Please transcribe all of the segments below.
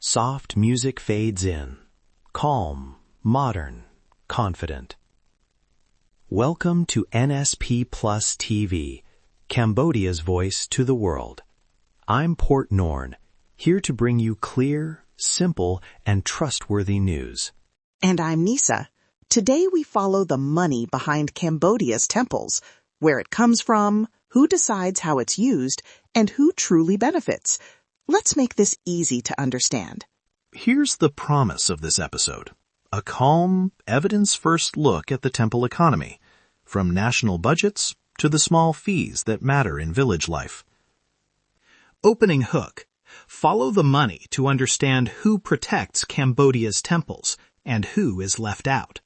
Soft music fades in. Calm, modern, confident. Welcome to NSP Plus TV, Cambodia's voice to the world. I'm Port Norn, here to bring you clear, simple, and trustworthy news. And I'm Nisa. Today we follow the money behind Cambodia's temples, where it comes from, who decides how it's used, and who truly benefits. Let's make this easy to understand. Here's the promise of this episode. A calm, evidence-first look at the temple economy, from national budgets to the small fees that matter in village life. Opening hook. Follow the money to understand who protects Cambodia's temples and who is left out.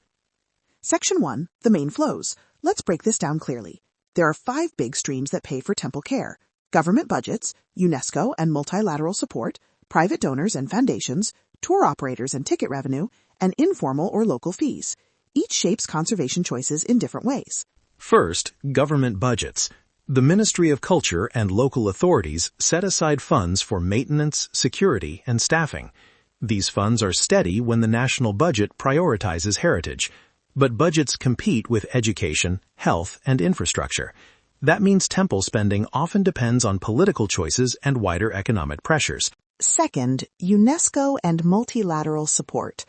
Section 1, the main flows. Let's break this down clearly. There are 5 big streams that pay for temple care: government budgets, UNESCO and multilateral support, private donors and foundations, tour operators and ticket revenue, and informal or local fees. Each shapes conservation choices in different ways. First, government budgets. The Ministry of Culture and local authorities set aside funds for maintenance, security, and staffing. These funds are steady when the national budget prioritizes heritage. But budgets compete with education, health, and infrastructure. That means temple spending often depends on political choices and wider economic pressures. Second, UNESCO and multilateral support.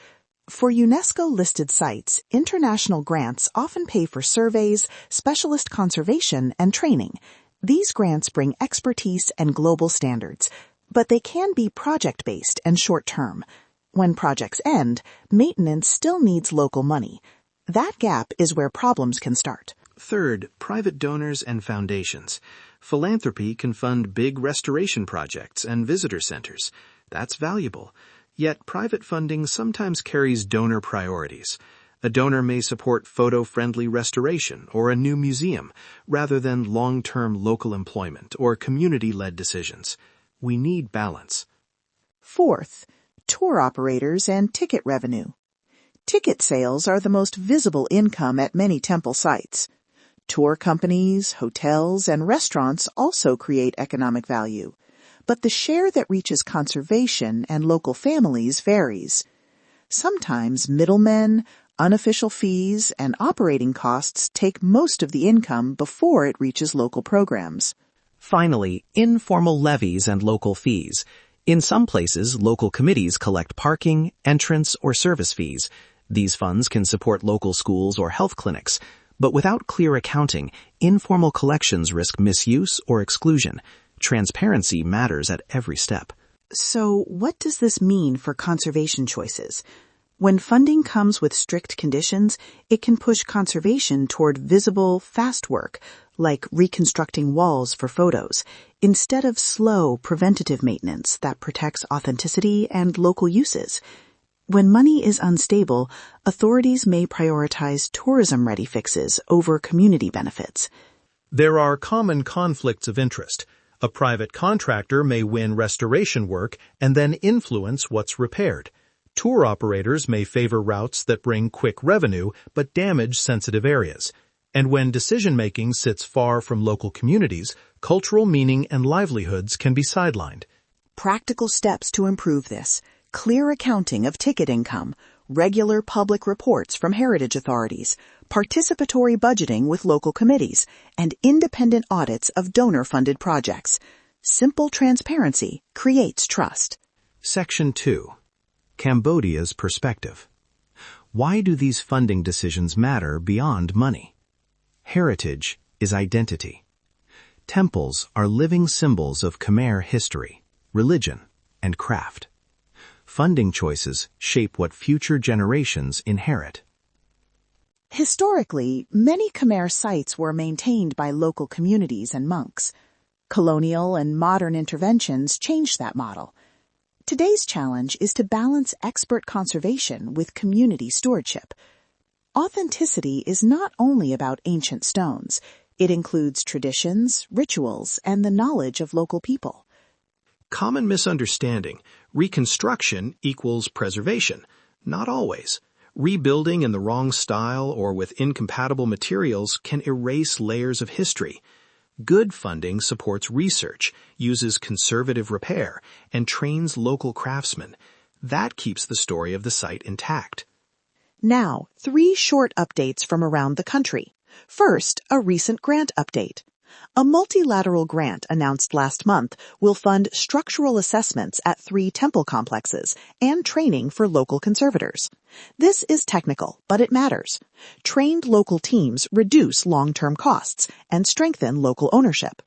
For UNESCO-listed sites, international grants often pay for surveys, specialist conservation, and training. These grants bring expertise and global standards, but they can be project-based and short-term. When projects end, maintenance still needs local money. That gap is where problems can start. Third, private donors and foundations. Philanthropy can fund big restoration projects and visitor centers. That's valuable. Yet private funding sometimes carries donor priorities. A donor may support photo-friendly restoration or a new museum, rather than long-term local employment or community-led decisions. We need balance. Fourth, tour operators and ticket revenue. Ticket sales are the most visible income at many temple sites. Tour companies, hotels, and restaurants also create economic value, but the share that reaches conservation and local families varies. Sometimes middlemen, unofficial fees, and operating costs take most of the income before it reaches local programs. Finally, informal levies and local fees. In some places, local committees collect parking, entrance, or service fees. These funds can support local schools or health clinics, but without clear accounting, informal collections risk misuse or exclusion. Transparency matters at every step. So, what does this mean for conservation choices? When funding comes with strict conditions, it can push conservation toward visible, fast work, like reconstructing walls for photos, instead of slow, preventative maintenance that protects authenticity and local uses. When money is unstable, authorities may prioritize tourism-ready fixes over community benefits. There are common conflicts of interest. A private contractor may win restoration work and then influence what's repaired. Tour operators may favor routes that bring quick revenue but damage sensitive areas. And when decision-making sits far from local communities, cultural meaning and livelihoods can be sidelined. Practical steps to improve this: clear accounting of ticket income, regular public reports from heritage authorities, participatory budgeting with local committees, and independent audits of donor-funded projects. Simple transparency creates trust. Section 2. Cambodia's perspective. Why do these funding decisions matter beyond money? Heritage is identity. Temples are living symbols of Khmer history, religion, and craft. Funding choices shape what future generations inherit. Historically, many Khmer sites were maintained by local communities and monks. Colonial and modern interventions changed that model. Today's challenge is to balance expert conservation with community stewardship. Authenticity is not only about ancient stones. It includes traditions, rituals, and the knowledge of local people. Common misunderstanding: reconstruction equals preservation. Not always. Rebuilding in the wrong style or with incompatible materials can erase layers of history. Good funding supports research, uses conservative repair, and trains local craftsmen. That keeps the story of the site intact. Now, 3 short updates from around the country. First, a recent grant update. A multilateral grant announced last month will fund structural assessments at 3 temple complexes and training for local conservators. This is technical, but it matters. Trained local teams reduce long-term costs and strengthen local ownership.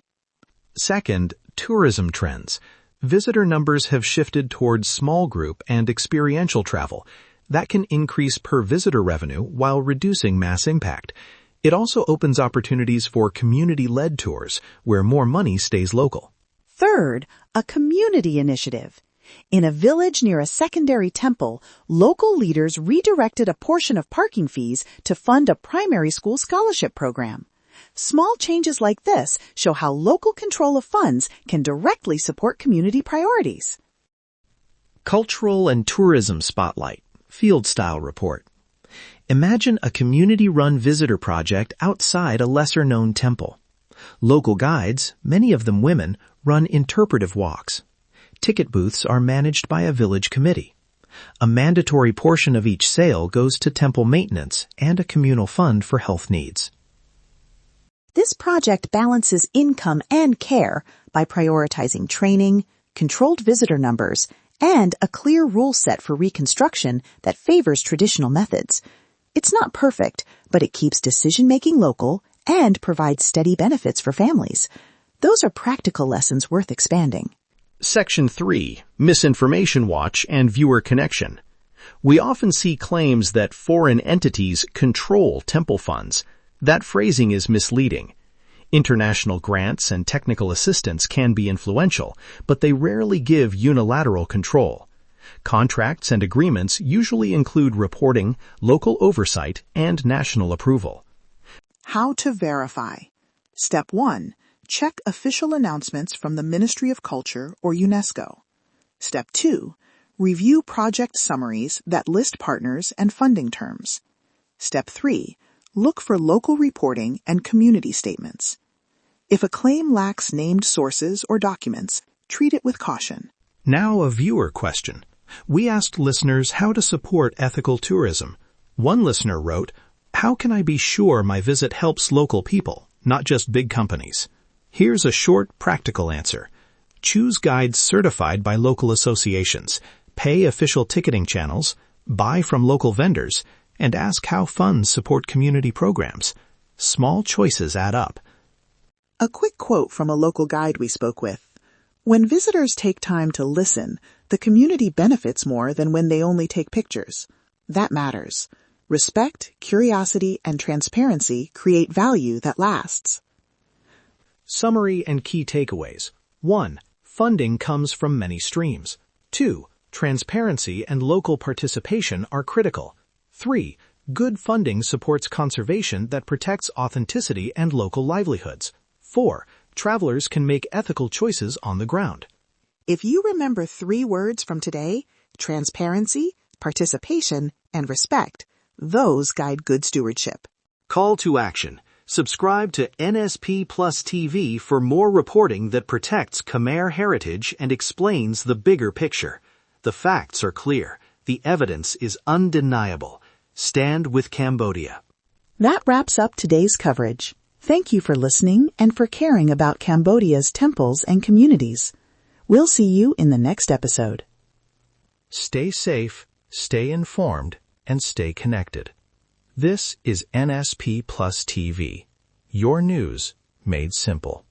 Second, tourism trends. Visitor numbers have shifted towards small group and experiential travel. That can increase per visitor revenue while reducing mass impact. It also opens opportunities for community-led tours, where more money stays local. Third, a community initiative. In a village near a secondary temple, local leaders redirected a portion of parking fees to fund a primary school scholarship program. Small changes like this show how local control of funds can directly support community priorities. Cultural and Tourism Spotlight, Field-Style Report. Imagine a community-run visitor project outside a lesser-known temple. Local guides, many of them women, run interpretive walks. Ticket booths are managed by a village committee. A mandatory portion of each sale goes to temple maintenance and a communal fund for health needs. This project balances income and care by prioritizing training, controlled visitor numbers, and a clear rule set for reconstruction that favors traditional methods. It's not perfect, but it keeps decision-making local and provides steady benefits for families. Those are practical lessons worth expanding. Section 3, Misinformation Watch and Viewer Connection. We often see claims that foreign entities control temple funds. That phrasing is misleading. International grants and technical assistance can be influential, but they rarely give unilateral control. Contracts and agreements usually include reporting, local oversight, and national approval. How to verify. Step 1. Check official announcements from the Ministry of Culture or UNESCO. Step 2. Review project summaries that list partners and funding terms. Step 3. Look for local reporting and community statements. If a claim lacks named sources or documents, treat it with caution. Now a viewer question. We asked listeners how to support ethical tourism. One listener wrote, "How can I be sure my visit helps local people, not just big companies?" Here's a short, practical answer. Choose guides certified by local associations, pay official ticketing channels, buy from local vendors, and ask how funds support community programs. Small choices add up. A quick quote from a local guide we spoke with. When visitors take time to listen, the community benefits more than when they only take pictures. That matters. Respect, curiosity, and transparency create value that lasts. Summary and key takeaways. 1. Funding comes from many streams. 2. Transparency and local participation are critical. 3. Good funding supports conservation that protects authenticity and local livelihoods. 4. Travelers can make ethical choices on the ground. If you remember 3 words from today, transparency, participation, and respect, those guide good stewardship. Call to action. Subscribe to NSP Plus TV for more reporting that protects Khmer heritage and explains the bigger picture. The facts are clear. The evidence is undeniable. Stand with Cambodia. That wraps up today's coverage. Thank you for listening and for caring about Cambodia's temples and communities. We'll see you in the next episode. Stay safe, stay informed, and stay connected. This is NSP Plus TV, your news made simple.